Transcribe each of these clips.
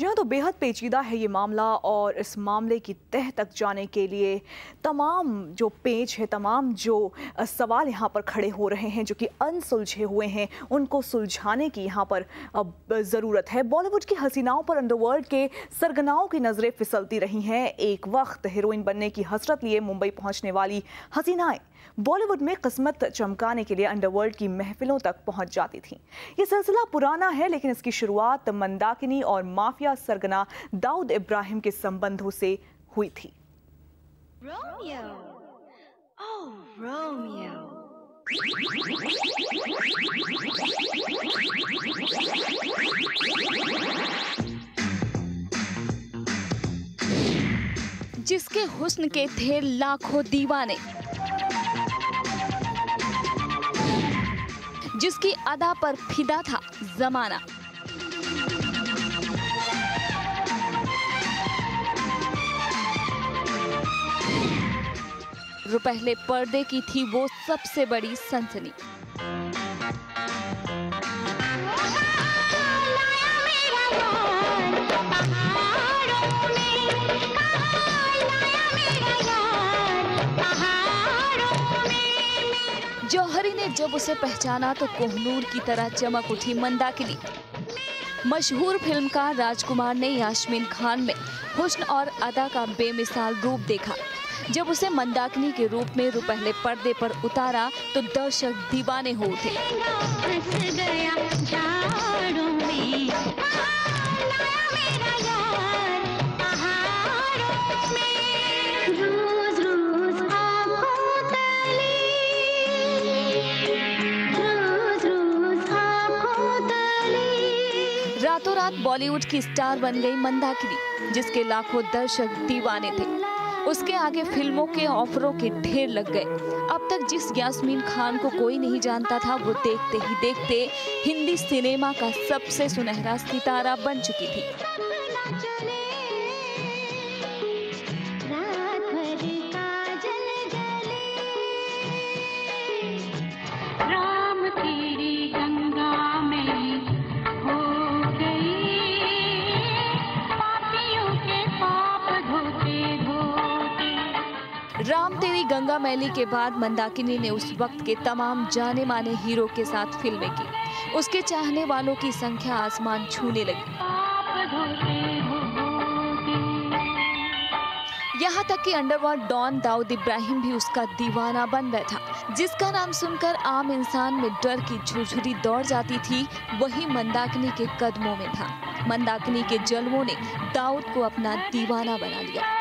जी हाँ, तो बेहद पेचीदा है ये मामला और इस मामले की तह तक जाने के लिए तमाम जो पेच है, तमाम जो सवाल यहाँ पर खड़े हो रहे हैं जो कि अनसुलझे हुए हैं, उनको सुलझाने की यहाँ पर ज़रूरत है। बॉलीवुड की हसीनाओं पर अंडरवर्ल्ड के सरगनाओं की नज़रें फिसलती रही हैं। एक वक्त हीरोइन बनने की हसरत लिए मुंबई पहुँचने वाली हसीनाएं बॉलीवुड में किस्मत चमकाने के लिए अंडरवर्ल्ड की महफिलों तक पहुंच जाती थीं। ये सिलसिला पुराना है, लेकिन इसकी शुरुआत मंदाकिनी और माफिया सरगना दाऊद इब्राहिम के संबंधों से हुई थी। रोमियो, ओह रोमियो। जिसके हुस्न के थे लाखों दीवाने, जिसकी अदा पर फिदा था जमाना, रुपहले पर्दे की थी वो सबसे बड़ी सनसनी। जौहरी ने जब उसे पहचाना तो कोहनूर की तरह चमक उठी मंदाकिनी। मशहूर फिल्मकार राजकुमार ने यास्मीन खान में हुस्न और अदा का बेमिसाल रूप देखा। जब उसे मंदाकिनी के रूप में रुपहले पर्दे पर उतारा तो दर्शक दीवाने हो उठे। रातों रात बॉलीवुड की स्टार बन गई मंदाकिनी, जिसके लाखों दर्शक दीवाने थे। उसके आगे फिल्मों के ऑफरों के ढेर लग गए। अब तक जिस यास्मीन खान को कोई नहीं जानता था, वो देखते ही देखते हिंदी सिनेमा का सबसे सुनहरा सितारा बन चुकी थी। राम तेरी गंगा मैली के बाद मंदाकिनी ने उस वक्त के तमाम जाने माने हीरो के साथ फिल्में की। उसके चाहने वालों की संख्या आसमान छूने लगी। यहाँ तक कि अंडरवर्ल्ड डॉन दाऊद इब्राहिम भी उसका दीवाना बन बैठा। जिसका नाम सुनकर आम इंसान में डर की झुरझुरी दौड़ जाती थी, वही मंदाकिनी के कदमों में था। मंदाकिनी के जलवों ने दाऊद को अपना दीवाना बना लिया।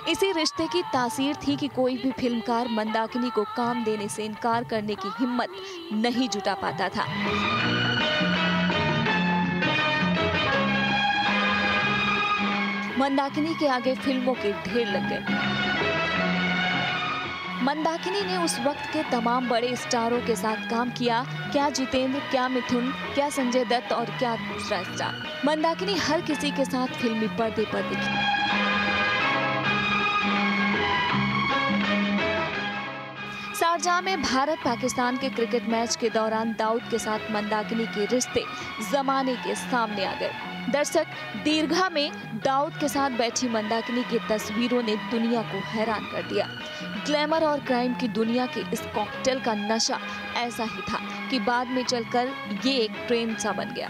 इसी रिश्ते की तासीर थी कि कोई भी फिल्मकार मंदाकिनी को काम देने से इनकार करने की हिम्मत नहीं जुटा पाता था। मंदाकिनी के आगे फिल्मों के ढेर लग गए। मंदाकिनी ने उस वक्त के तमाम बड़े स्टारों के साथ काम किया। क्या जितेंद्र, क्या मिथुन, क्या संजय दत्त और क्या दूसरा स्टार। मंदाकिनी हर किसी के साथ फिल्मी पर्दे पर दिखी। शारजाह में भारत पाकिस्तान के क्रिकेट मैच के दौरान दाऊद के साथ मंदाकिनी के रिश्ते जमाने के सामने आ गए। दर्शक दीर्घा में दाऊद के साथ बैठी मंदाकिनी की तस्वीरों ने दुनिया को हैरान कर दिया। ग्लैमर और क्राइम की दुनिया के इस कॉकटेल का नशा ऐसा ही था कि बाद में चलकर ये एक ट्रेंड सा बन गया।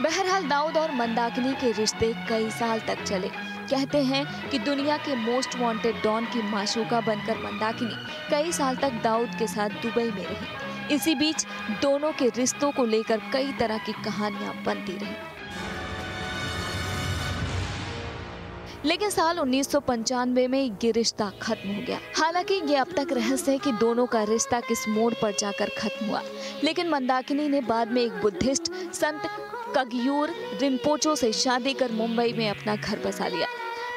बहरहाल दाऊद और मंदाकिनी के रिश्ते कई साल तक चले। कहते हैं कि दुनिया के मोस्ट वांटेड डॉन की माशूका बनकर मंदाकिनी कई साल तक दाऊद के साथ दुबई में रही। इसी बीच दोनों के रिश्तों को लेकर कई तरह की कहानियां बनती रही। लेकिन साल 1995 में ये रिश्ता खत्म हो गया। हालांकि ये अब तक रहस्य है कि दोनों का रिश्ता किस मोड़ पर जाकर खत्म हुआ। लेकिन मंदाकिनी ने बाद में एक बुद्धिस्ट संत कग्यूर रिम्पोचो से शादी कर मुंबई में अपना घर बसा लिया।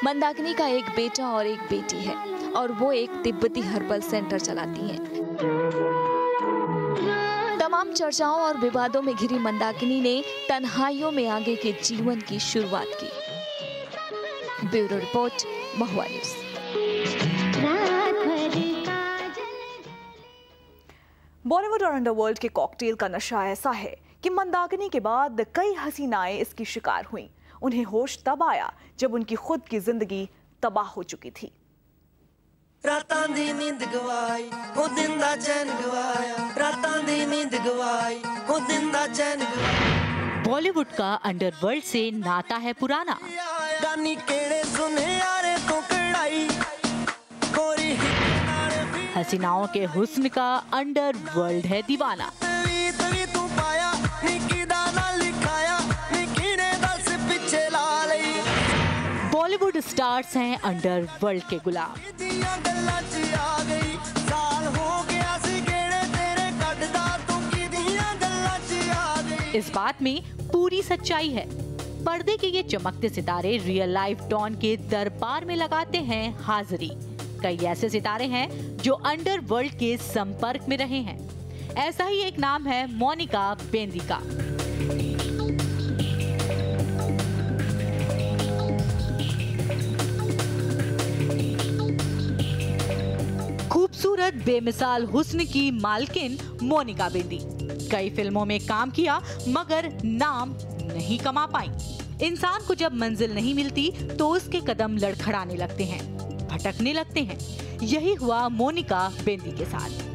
मंदाकिनी का एक बेटा और एक बेटी है और वो एक तिब्बती हर्बल सेंटर चलाती हैं। तमाम चर्चाओं और विवादों में घिरी मंदाकिनी ने तन्हाइयों में आगे के जीवन की शुरुआत की। ब्यूरो रिपोर्ट, महुआ न्यूज़। बॉलीवुड और अंडरवर्ल्ड के कॉकटेल का नशा ऐसा है कि मंदाकिनी के बाद कई हसीनाएं इसकी शिकार हुईं। उन्हें होश तब आया जब उनकी खुद की जिंदगी तबाह हो चुकी थी। रातां दी नींद गवाई ओ दिन दा चैन गवाया, रातां दी नींद गवाई ओ दिन दा चैन गवाया। बॉलीवुड का अंडरवर्ल्ड से नाता है पुराना। गानी केड़े सुने यारे तो कड़ाई कोरी हसीनाओं के हुस्न का अंडरवर्ल्ड है दीवाना। तू पाया निकी दा ना लिखाया निकी ने दस पीछे ला लई। बॉलीवुड स्टार्स हैं अंडरवर्ल्ड के गुलाम। इस बात में पूरी सच्चाई है। पर्दे के ये चमकते सितारे रियल लाइफ डॉन के दरबार में लगाते हैं हाजिरी। कई ऐसे सितारे हैं जो अंडरवर्ल्ड के संपर्क में रहे हैं। ऐसा ही एक नाम है मोनिका बेंदी का। खूबसूरत बेमिसाल हुस्न की मालकिन मोनिका बेंदी कई फिल्मों में काम किया मगर नाम नहीं कमा पाई। इंसान को जब मंजिल नहीं मिलती तो उसके कदम लड़खड़ाने लगते हैं, भटकने लगते हैं। यही हुआ मोनिका बेंदी के साथ।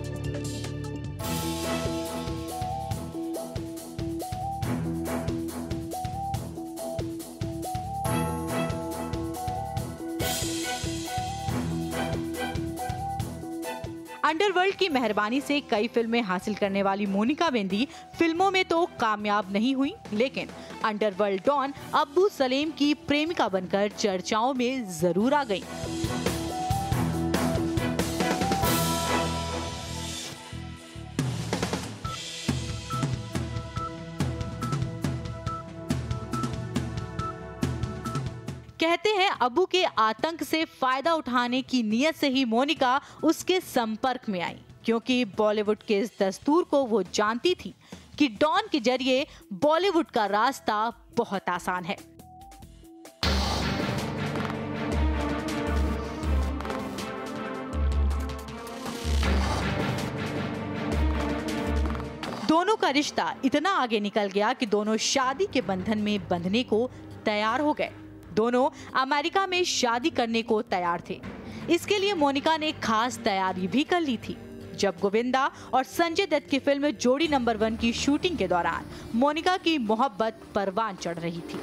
अंडरवर्ल्ड की मेहरबानी से कई फिल्में हासिल करने वाली मोनिका बेंदी फिल्मों में तो कामयाब नहीं हुई, लेकिन अंडरवर्ल्ड डॉन अब्बू सलेम की प्रेमिका बनकर चर्चाओं में जरूर आ गई। कहते हैं अब्बू के आतंक से फायदा उठाने की नीयत से ही मोनिका उसके संपर्क में आई, क्योंकि बॉलीवुड के इस दस्तूर को वो जानती थी कि डॉन के जरिए बॉलीवुड का रास्ता बहुत आसान है। दोनों का रिश्ता इतना आगे निकल गया कि दोनों शादी के बंधन में बंधने को तैयार हो गए। दोनों अमेरिका में शादी करने को तैयार थे। इसके लिए मोनिका ने खास तैयारी भी कर ली थी। जब गोविंदा और संजय दत्त की फिल्म जोड़ी नंबर 1 की शूटिंग के दौरान मोनिका की मोहब्बत परवान चढ़ रही थी।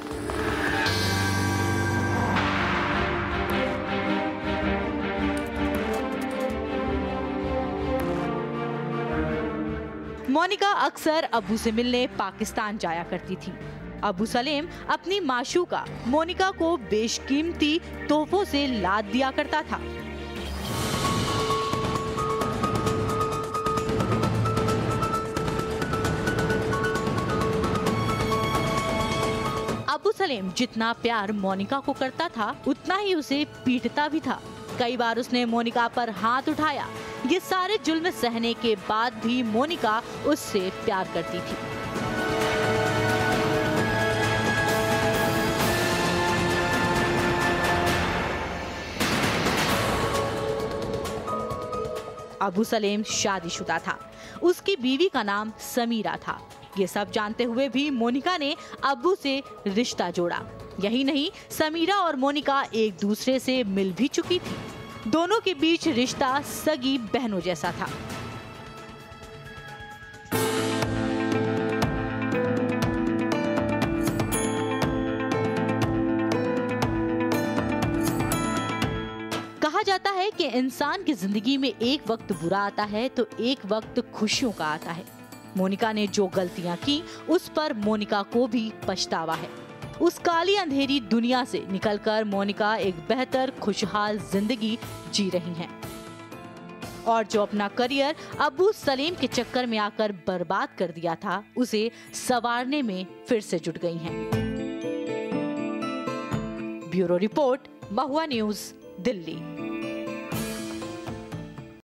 मोनिका अक्सर अब्बू से मिलने पाकिस्तान जाया करती थी। अब्बू सलेम अपनी माशूका मोनिका को बेशकीमती तोहफों से लाद दिया करता था। अब्बू सलेम जितना प्यार मोनिका को करता था उतना ही उसे पीटता भी था। कई बार उसने मोनिका पर हाथ उठाया। ये सारे जुल्म सहने के बाद भी मोनिका उससे प्यार करती थी। अब्बू सलेम शादीशुदा था। उसकी बीवी का नाम समीरा था। ये सब जानते हुए भी मोनिका ने अब्बू से रिश्ता जोड़ा। यही नहीं, समीरा और मोनिका एक दूसरे से मिल भी चुकी थी। दोनों के बीच रिश्ता सगी बहनों जैसा था। कहा जाता है कि इंसान की जिंदगी में एक वक्त बुरा आता है तो एक वक्त खुशियों का आता है। मोनिका ने जो गलतियां की उस पर मोनिका को भी पछतावा है। उस काली अंधेरी दुनिया से निकलकर मोनिका एक बेहतर खुशहाल जिंदगी जी रही हैं। और जो अपना करियर अब्बू सलेम के चक्कर में आकर बर्बाद कर दिया था, उसे संवारने में फिर से जुट गई हैं। ब्यूरो रिपोर्ट, महुआ न्यूज, दिल्ली।